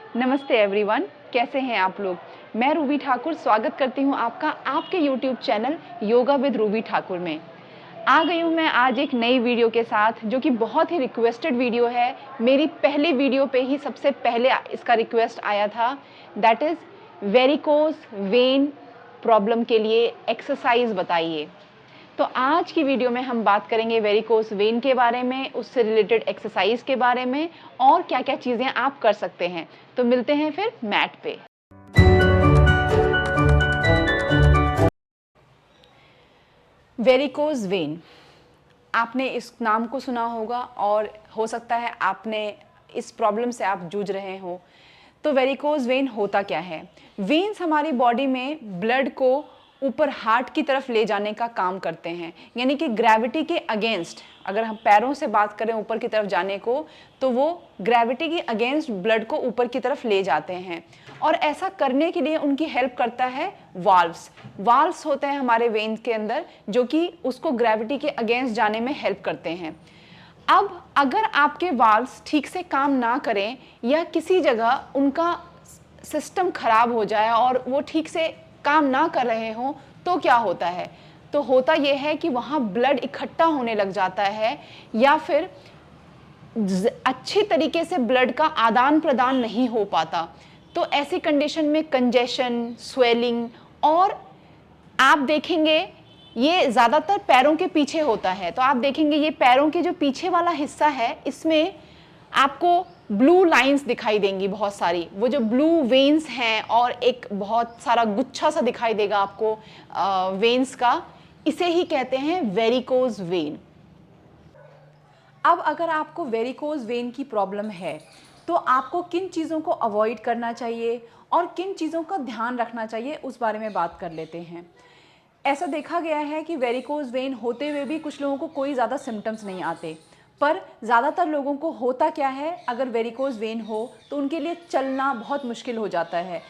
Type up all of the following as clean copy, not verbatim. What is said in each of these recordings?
नमस्ते एवरीवन, कैसे हैं आप लोग। मैं रूबी ठाकुर स्वागत करती हूं आपका आपके YouTube channel yoga with Ruby Thakur में। आ गई हूं मैं आज एक नई वीडियो के साथ जो कि बहुत ही रिक्वेस्टेड वीडियो है। मेरी पहली वीडियो पे ही सबसे पहले इसका रिक्वेस्ट आया था, that is varicose vein problem के लिए एक्सरसाइज बताइए। तो आज की वीडियो में हम बात करेंगे वेरिकोस वेन के बारे में, उससे रिलेटेड एक्सरसाइज के बारे में और क्या-क्या चीज़ें आप कर सकते हैं। तो मिलते हैं फिर मैट पे। वेरिकोस वेन, आपने इस नाम को सुना होगा और हो सकता है आपने इस प्रॉब्लम से आप जूझ रहे हो। तो वेरिकोज वेन होता क्या है? वेन्स हमारी बॉडी में ब्लड को ऊपर हार्ट की तरफ ले जाने का काम करते हैं, यानी कि ग्रेविटी के अगेंस्ट। अगर हम पैरों से बात करें ऊपर की तरफ जाने को, तो वो ग्रेविटी के अगेंस्ट ब्लड को ऊपर की तरफ ले जाते हैं। और ऐसा करने के लिए उनकी हेल्प करता है वाल्व्स। वाल्व्स होते हैं हमारे वेन्स के अंदर जो कि उसको ग्रेविटी के अगेंस्ट जाने में हेल्प करते हैं। अब अगर आपके वाल्व्स ठीक से काम ना करें या किसी जगह उनका सिस्टम खराब हो जाए और वो ठीक से काम ना कर रहे हों, तो क्या होता है? तो होता ये है कि वहाँ ब्लड इकट्ठा होने लग जाता है या फिर अच्छी तरीके से ब्लड का आदान प्रदान नहीं हो पाता। तो ऐसी कंडीशन में कंजेशन, स्वेलिंग और आप देखेंगे ये ज़्यादातर पैरों के पीछे होता है। तो आप देखेंगे ये पैरों के जो पीछे वाला हिस्सा है, इसमें आपको ब्लू लाइंस दिखाई देंगी बहुत सारी। वो जो ब्लू वेन्स हैं और एक बहुत सारा गुच्छा सा दिखाई देगा आपको वेन्स का, इसे ही कहते हैं वेरिकोज वेन। अब अगर आपको वेरिकोज वेन की प्रॉब्लम है तो आपको किन चीज़ों को अवॉइड करना चाहिए और किन चीज़ों का ध्यान रखना चाहिए, उस बारे में बात कर लेते हैं। ऐसा देखा गया है कि वेरिकोज वेन होते हुए भी कुछ लोगों को कोई ज़्यादा सिम्टम्स नहीं आते, पर ज़्यादातर लोगों को होता क्या है, अगर वेरिकोज वेन हो तो उनके लिए चलना बहुत मुश्किल हो जाता है।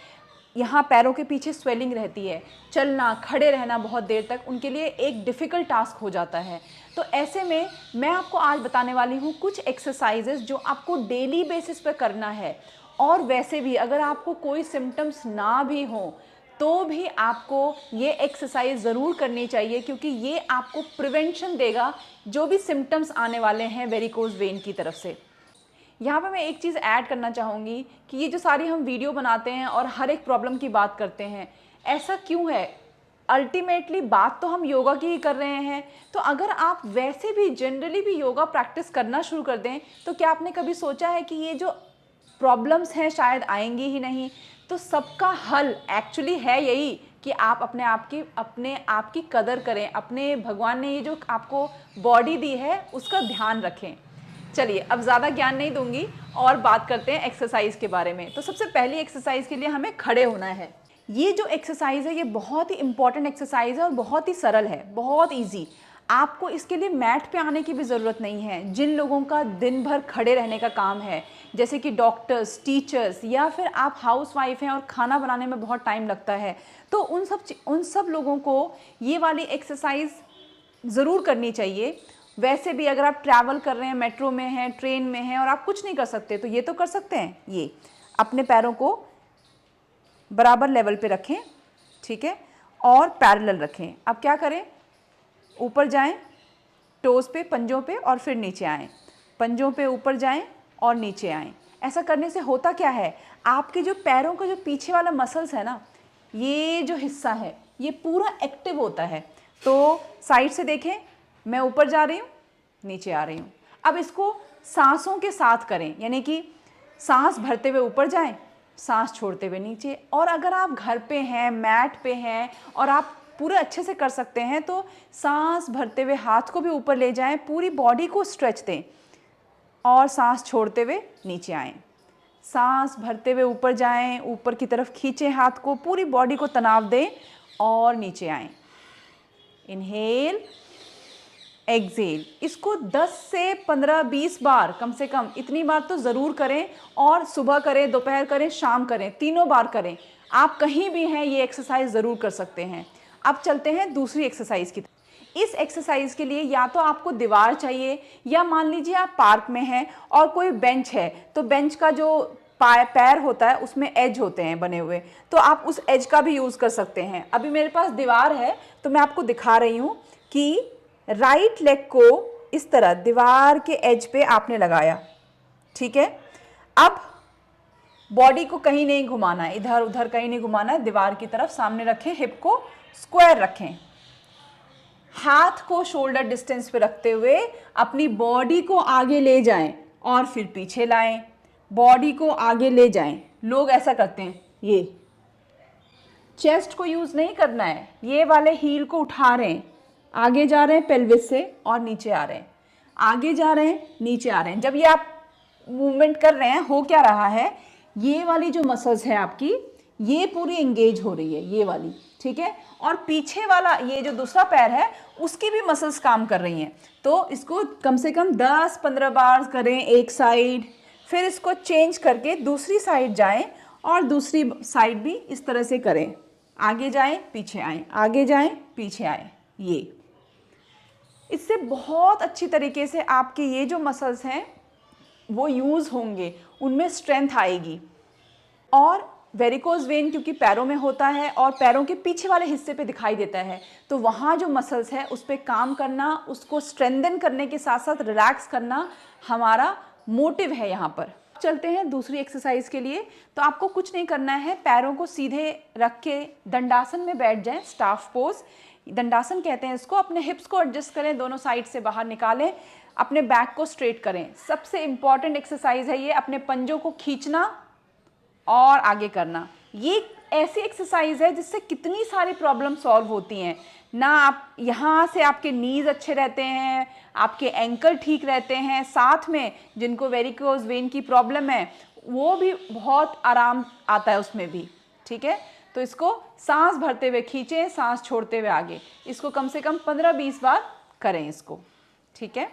यहाँ पैरों के पीछे स्वेलिंग रहती है, चलना, खड़े रहना बहुत देर तक उनके लिए एक डिफ़िकल्ट टास्क हो जाता है। तो ऐसे में मैं आपको आज बताने वाली हूँ कुछ एक्सरसाइजेस जो आपको डेली बेसिस पे करना है। और वैसे भी अगर आपको कोई सिम्टम्स ना भी हों तो भी आपको ये एक्सरसाइज ज़रूर करनी चाहिए, क्योंकि ये आपको प्रिवेंशन देगा जो भी सिम्टम्स आने वाले हैं वेरिकोज वेन की तरफ से। यहाँ पे मैं एक चीज़ ऐड करना चाहूँगी कि ये जो सारी हम वीडियो बनाते हैं और हर एक प्रॉब्लम की बात करते हैं, ऐसा क्यों है? अल्टीमेटली बात तो हम योगा की ही कर रहे हैं। तो अगर आप वैसे भी जनरली भी योगा प्रैक्टिस करना शुरू कर दें, तो क्या आपने कभी सोचा है कि ये जो प्रॉब्लम्स हैं शायद आएंगी ही नहीं? तो सबका हल एक्चुअली है यही कि आप अपने आप की कदर करें, अपने भगवान ने ये जो आपको बॉडी दी है उसका ध्यान रखें। चलिए अब ज़्यादा ज्ञान नहीं दूंगी और बात करते हैं एक्सरसाइज के बारे में। तो सबसे पहली एक्सरसाइज के लिए हमें खड़े होना है। ये जो एक्सरसाइज है ये बहुत ही इंपॉर्टेंट एक्सरसाइज है और बहुत ही सरल है, बहुत ईजी। आपको इसके लिए मैट पे आने की भी ज़रूरत नहीं है। जिन लोगों का दिन भर खड़े रहने का काम है, जैसे कि डॉक्टर्स, टीचर्स, या फिर आप हाउसवाइफ हैं और खाना बनाने में बहुत टाइम लगता है, तो उन सब लोगों को ये वाली एक्सरसाइज ज़रूर करनी चाहिए। वैसे भी अगर आप ट्रैवल कर रहे हैं, मेट्रो में हैं, ट्रेन में हैं और आप कुछ नहीं कर सकते, तो ये तो कर सकते हैं। ये अपने पैरों को बराबर लेवल पे रखें, ठीक है, और पैरेलल रखें। अब क्या करें, ऊपर जाएं टोज़ पे, पंजों पे, और फिर नीचे आएं, पंजों पे ऊपर जाएं और नीचे आएं। ऐसा करने से होता क्या है, आपके जो पैरों का जो पीछे वाला मसल्स है ना, ये जो हिस्सा है ये पूरा एक्टिव होता है। तो साइड से देखें, मैं ऊपर जा रही हूँ, नीचे आ रही हूँ। अब इसको सांसों के साथ करें, यानी कि सांस भरते हुए ऊपर जाएं, सांस छोड़ते हुए नीचे। और अगर आप घर पे हैं, मैट पे हैं और आप पूरे अच्छे से कर सकते हैं, तो सांस भरते हुए हाथ को भी ऊपर ले जाएं, पूरी बॉडी को स्ट्रेच दें और सांस छोड़ते हुए नीचे आएं। सांस भरते हुए ऊपर जाएं, ऊपर की तरफ खींचें हाथ को, पूरी बॉडी को तनाव दें और नीचे आएं। Inhale, exhale. इसको 10 से 15-20 बार, कम से कम इतनी बार तो ज़रूर करें। और सुबह करें, दोपहर करें, शाम करें, तीनों बार करें। आप कहीं भी हैं ये एक्सरसाइज ज़रूर कर सकते हैं। अब चलते हैं दूसरी एक्सरसाइज की तरफ। इस एक्सरसाइज के लिए या तो आपको दीवार चाहिए, या मान लीजिए आप पार्क में हैं और कोई बेंच है, तो बेंच का जो पैर होता है उसमें एज होते हैं बने हुए, तो आप उस एज का भी यूज़ कर सकते हैं। अभी मेरे पास दीवार है तो मैं आपको दिखा रही हूँ कि राइट लेग को इस तरह दीवार के एज पे आपने लगाया, ठीक है। अब बॉडी को कहीं नहीं घुमाना है, इधर उधर कहीं नहीं घुमाना है, दीवार की तरफ सामने रखें, हिप को स्क्वायर रखें, हाथ को शोल्डर डिस्टेंस पे रखते हुए अपनी बॉडी को आगे ले जाएं और फिर पीछे लाएं, बॉडी को आगे ले जाएं। लोग ऐसा करते हैं, ये चेस्ट को यूज़ नहीं करना है, ये वाले हील को उठा रहे हैं, आगे जा रहे हैं पेल्विस से और नीचे आ रहे हैं, आगे जा रहे हैं नीचे आ रहे हैं। जब ये आप मूवमेंट कर रहे हैं, हो क्या रहा है, ये वाली जो मसल्स है आपकी, ये पूरी एंगेज हो रही है, ये वाली, ठीक है। और पीछे वाला ये जो दूसरा पैर है उसकी भी मसल्स काम कर रही हैं। तो इसको कम से कम 10-15 बार करें एक साइड, फिर इसको चेंज करके दूसरी साइड जाएं और दूसरी साइड भी इस तरह से करें, आगे जाएं पीछे आएं, आगे जाएं पीछे आएं। ये इससे बहुत अच्छी तरीके से आपके ये जो मसल्स हैं वो यूज़ होंगे, उनमें स्ट्रेंथ आएगी। और वेरिकोज वेन क्योंकि पैरों में होता है और पैरों के पीछे वाले हिस्से पे दिखाई देता है, तो वहाँ जो मसल्स है उस पर काम करना, उसको स्ट्रेंथन करने के साथ साथ रिलैक्स करना हमारा मोटिव है यहाँ पर। चलते हैं दूसरी एक्सरसाइज के लिए। तो आपको कुछ नहीं करना है, पैरों को सीधे रख के दंडासन में बैठ जाएं, स्टाफ पोज दंडासन कहते हैं इसको। अपने हिप्स को एडजस्ट करें, दोनों साइड से बाहर निकालें, अपने बैक को स्ट्रेट करें। सबसे इंपॉर्टेंट एक्सरसाइज है ये, अपने पंजों को खींचना और आगे करना। ये ऐसी एक्सरसाइज है जिससे कितनी सारी प्रॉब्लम सॉल्व होती हैं ना। आप यहाँ से आपके नीज अच्छे रहते हैं, आपके एंकल ठीक रहते हैं, साथ में जिनको वेरिकोज वेन की प्रॉब्लम है वो भी बहुत आराम आता है उसमें भी, ठीक है। तो इसको सांस भरते हुए खींचें, सांस छोड़ते हुए आगे, इसको कम से कम 15-20 बार करें इसको, ठीक है।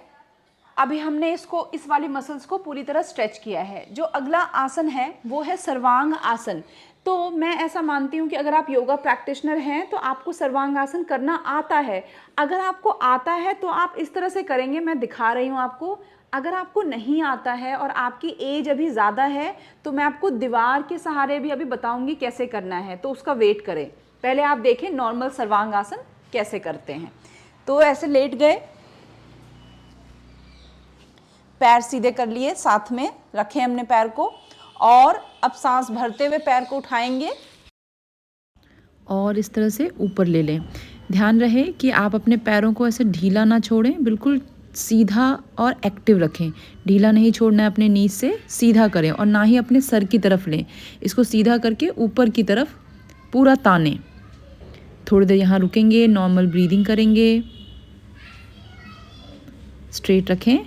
अभी हमने इसको, इस वाली मसल्स को पूरी तरह स्ट्रेच किया है। जो अगला आसन है वो है सर्वांग आसन। तो मैं ऐसा मानती हूँ कि अगर आप योगा प्रैक्टिशनर हैं तो आपको सर्वांग आसन करना आता है। अगर आपको आता है तो आप इस तरह से करेंगे, मैं दिखा रही हूँ आपको। अगर आपको नहीं आता है और आपकी एज अभी ज़्यादा है तो मैं आपको दीवार के सहारे भी अभी बताऊँगी कैसे करना है, तो उसका वेट करें। पहले आप देखें नॉर्मल सर्वांग आसन कैसे करते हैं। तो ऐसे लेट गए, पैर सीधे कर लिए, साथ में रखें हमने पैर को, और अब सांस भरते हुए पैर को उठाएंगे और इस तरह से ऊपर ले लें। ध्यान रहे कि आप अपने पैरों को ऐसे ढीला ना छोड़ें, बिल्कुल सीधा और एक्टिव रखें। ढीला नहीं छोड़ना है, अपने नीज से सीधा करें और ना ही अपने सर की तरफ लें। इसको सीधा करके ऊपर की तरफ पूरा तानें। थोड़ी देर यहाँ रुकेंगे, नॉर्मल ब्रीदिंग करेंगे, स्ट्रेट रखें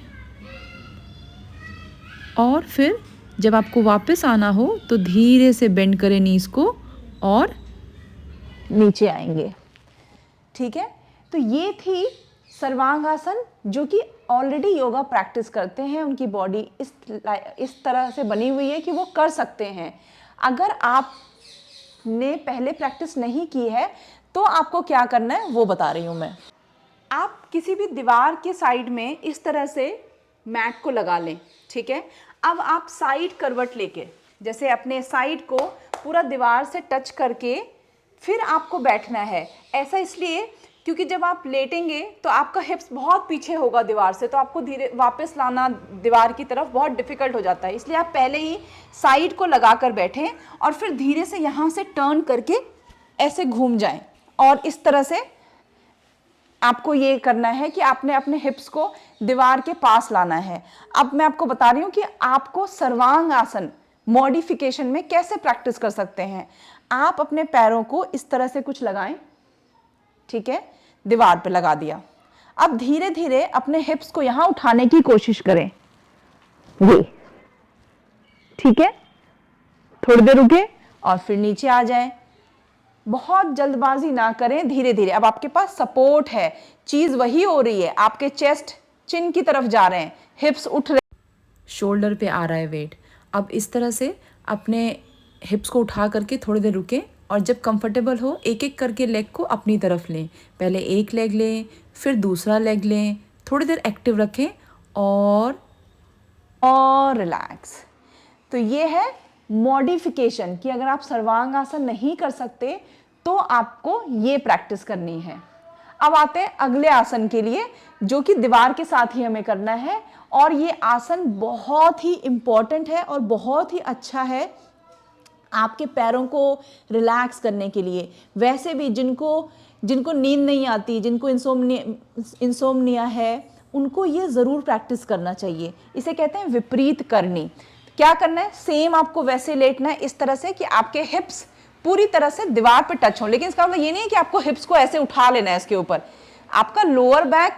और फिर जब आपको वापस आना हो तो धीरे से बेंड करें नीज को और नीचे आएंगे, ठीक है। तो ये थी सर्वांग आसन, जो कि ऑलरेडी योगा प्रैक्टिस करते हैं, उनकी बॉडी इस तरह से बनी हुई है कि वो कर सकते हैं। अगर आपने पहले प्रैक्टिस नहीं की है तो आपको क्या करना है वो बता रही हूँ मैं। आप किसी भी दीवार के साइड में इस तरह से मैट को लगा लें, ठीक है। अब आप साइड करवट लेके, जैसे अपने साइड को पूरा दीवार से टच करके फिर आपको बैठना है। ऐसा इसलिए क्योंकि जब आप लेटेंगे तो आपका हिप्स बहुत पीछे होगा दीवार से, तो आपको धीरे वापस लाना दीवार की तरफ बहुत डिफ़िकल्ट हो जाता है। इसलिए आप पहले ही साइड को लगा कर बैठें और फिर धीरे से यहाँ से टर्न करके ऐसे घूम जाएं, और इस तरह से आपको ये करना है कि आपने अपने हिप्स को दीवार के पास लाना है। अब मैं आपको बता रही हूँ कि आपको सर्वांग आसन मॉडिफिकेशन में कैसे प्रैक्टिस कर सकते हैं। आप अपने पैरों को इस तरह से कुछ लगाएं, ठीक है, दीवार पे लगा दिया। अब धीरे धीरे अपने हिप्स को यहां उठाने की कोशिश करें, ये, ठीक है। थोड़ी देर रुके और फिर नीचे आ जाएं। बहुत जल्दबाजी ना करें, धीरे धीरे। अब आपके पास सपोर्ट है, चीज वही हो रही है, आपके चेस्ट चिन की तरफ जा रहे हैं, हिप्स उठ रहे, शोल्डर पे आ रहा है वेट। अब इस तरह से अपने हिप्स को उठा करके थोड़ी देर रुकें और जब कंफर्टेबल हो एक एक करके लेग को अपनी तरफ लें। पहले एक लेग लें, फिर दूसरा लेग लें, थोड़ी देर एक्टिव रखें और रिलैक्स। तो ये है मॉडिफिकेशन कि अगर आप सर्वांगासन नहीं कर सकते तो आपको ये प्रैक्टिस करनी है। अब आते हैं अगले आसन के लिए, जो कि दीवार के साथ ही हमें करना है, और ये आसन बहुत ही इम्पॉर्टेंट है और बहुत ही अच्छा है आपके पैरों को रिलैक्स करने के लिए। वैसे भी जिनको नींद नहीं आती, जिनको इंसोम्निया है, उनको ये ज़रूर प्रैक्टिस करना चाहिए। इसे कहते हैं विपरीत करनी। क्या करना है, सेम आपको वैसे लेटना है इस तरह से कि आपके हिप्स पूरी तरह से दीवार पे टच हो, लेकिन इसका मतलब ये नहीं है कि आपको हिप्स को ऐसे उठा लेना है इसके ऊपर। आपका लोअर बैक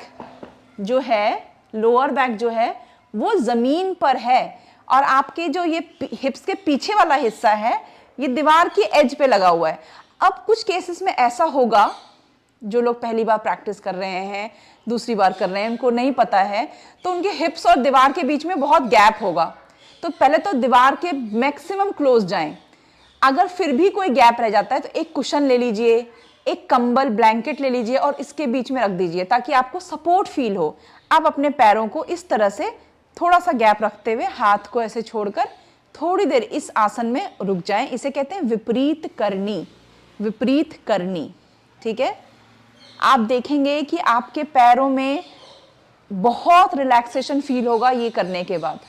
जो है वो ज़मीन पर है, और आपके जो ये हिप्स के पीछे वाला हिस्सा है ये दीवार की एज पे लगा हुआ है। अब कुछ केसेस में ऐसा होगा, जो लोग पहली बार प्रैक्टिस कर रहे हैं, दूसरी बार कर रहे हैं, उनको नहीं पता है, तो उनके हिप्स और दीवार के बीच में बहुत गैप होगा। तो पहले तो दीवार के मैक्सिमम क्लोज जाएं। अगर फिर भी कोई गैप रह जाता है तो एक कुशन ले लीजिए, एक कंबल ब्लैंकेट ले लीजिए और इसके बीच में रख दीजिए ताकि आपको सपोर्ट फील हो। आप अपने पैरों को इस तरह से थोड़ा सा गैप रखते हुए हाथ को ऐसे छोड़कर थोड़ी देर इस आसन में रुक जाएं। इसे कहते हैं विपरीत करनी। ठीक है, आप देखेंगे कि आपके पैरों में बहुत रिलैक्सेशन फील होगा ये करने के बाद।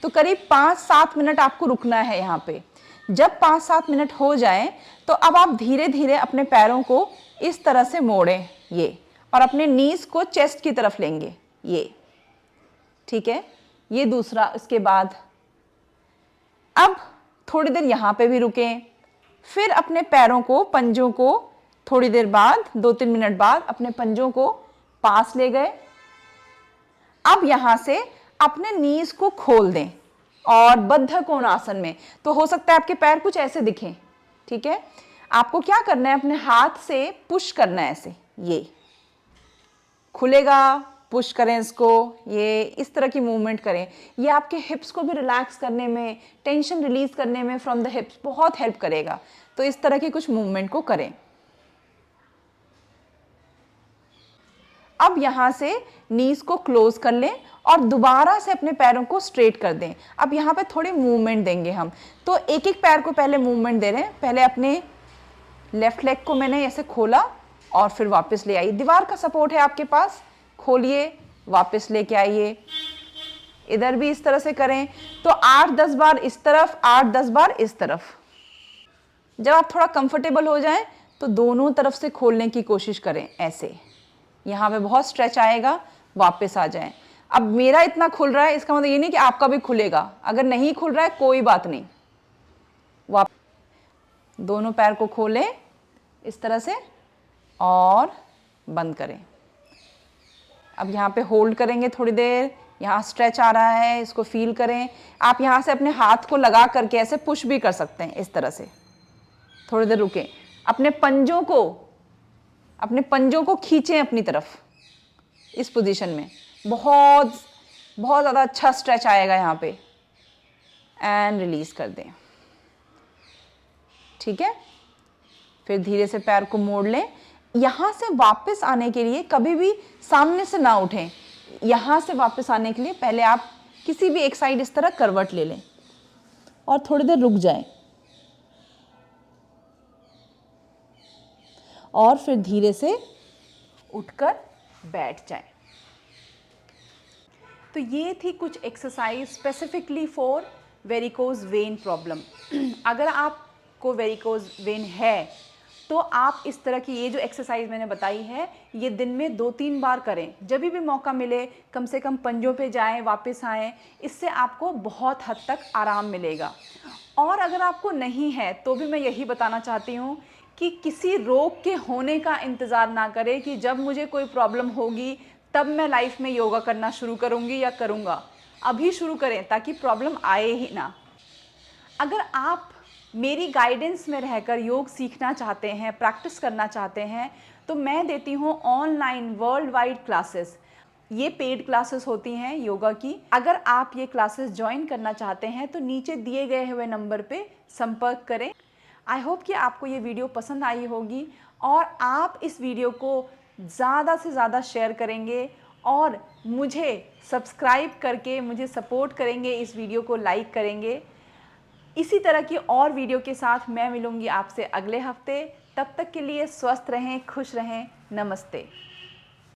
तो करीब 5-7 मिनट आपको रुकना है यहाँ पे। जब 5-7 मिनट हो जाए तो अब आप धीरे धीरे अपने पैरों को इस तरह से मोड़ें ये, और अपने नीज को चेस्ट की तरफ लेंगे ये। ठीक है, ये दूसरा। इसके बाद अब थोड़ी देर यहाँ पे भी रुकें, फिर अपने पैरों को, पंजों को थोड़ी देर बाद 2-3 मिनट बाद अपने पंजों को पास ले गए। अब यहाँ से अपने नीज को खोल दें और बद्ध कोणासन में। तो हो सकता है आपके पैर कुछ ऐसे दिखें। ठीक है, आपको क्या करना है, अपने हाथ से पुश करना है ऐसे, ये खुलेगा, पुश करें इसको, ये इस तरह की मूवमेंट करें। ये आपके हिप्स को भी रिलैक्स करने में, टेंशन रिलीज करने में फ्रॉम द हिप्स बहुत हेल्प करेगा। तो इस तरह की कुछ मूवमेंट को करें। अब यहाँ से नीज को क्लोज कर लें और दोबारा से अपने पैरों को स्ट्रेट कर दें। अब यहाँ पे थोड़ी मूवमेंट देंगे हम, तो एक एक पैर को पहले मूवमेंट दे रहे हैं। पहले अपने लेफ्ट लेग को मैंने ऐसे खोला और फिर वापस ले आई। दीवार का सपोर्ट है आपके पास, खोलिए, वापस लेके आइए। इधर भी इस तरह से करें तो 8-10 बार इस तरफ, 8-10 बार इस तरफ। जब आप थोड़ा कंफर्टेबल हो जाएं तो दोनों तरफ से खोलने की कोशिश करें ऐसे। यहाँ पे बहुत स्ट्रेच आएगा, वापस आ जाएं। अब मेरा इतना खुल रहा है, इसका मतलब ये नहीं कि आपका भी खुलेगा। अगर नहीं खुल रहा है कोई बात नहीं, दोनों पैर को खोलें इस तरह से और बंद करें। अब यहाँ पे होल्ड करेंगे थोड़ी देर। यहाँ स्ट्रेच आ रहा है, इसको फील करें। आप यहाँ से अपने हाथ को लगा करके ऐसे पुश भी कर सकते हैं इस तरह से। थोड़ी देर रुकें, अपने पंजों को खींचें अपनी तरफ इस पोजीशन में। बहुत बहुत ज़्यादा अच्छा स्ट्रेच आएगा यहाँ पे। एंड रिलीज कर दें। ठीक है, फिर धीरे से पैर को मोड़ लें। यहाँ से वापस आने के लिए कभी भी सामने से ना उठें। यहाँ से वापस आने के लिए पहले आप किसी भी एक साइड इस तरह करवट ले लें और थोड़ी देर रुक जाएं, और फिर धीरे से उठकर बैठ जाएं। तो ये थी कुछ exercise specifically for varicose vein problem. अगर आपको वेरिकोज वेन है तो आप इस तरह की ये जो एक्सरसाइज मैंने बताई है ये दिन में 2-3 बार करें। जब भी मौका मिले कम से कम पंजों पे जाएं, वापस आएं। इससे आपको बहुत हद तक आराम मिलेगा। और अगर आपको नहीं है तो भी मैं यही बताना चाहती हूँ कि किसी रोग के होने का इंतज़ार ना करें कि जब मुझे कोई प्रॉब्लम होगी तब मैं लाइफ में योगा करना शुरू करूँगी या करूँगा। अभी शुरू करें ताकि प्रॉब्लम आए ही ना। अगर आप मेरी गाइडेंस में रहकर योग सीखना चाहते हैं, प्रैक्टिस करना चाहते हैं, तो मैं देती हूँ ऑनलाइन वर्ल्ड वाइड क्लासेस। ये पेड क्लासेस होती हैं योगा की। अगर आप ये क्लासेस ज्वाइन करना चाहते हैं तो नीचे दिए गए हुए नंबर पे संपर्क करें। आई होप कि आपको ये वीडियो पसंद आई होगी और आप इस वीडियो को ज़्यादा से ज़्यादा शेयर करेंगे और मुझे सब्सक्राइब करके मुझे सपोर्ट करेंगे, इस वीडियो को लाइक करेंगे। इसी तरह की और वीडियो के साथ मैं मिलूँगी आपसे अगले हफ्ते। तब तक के लिए स्वस्थ रहें, खुश रहें। नमस्ते।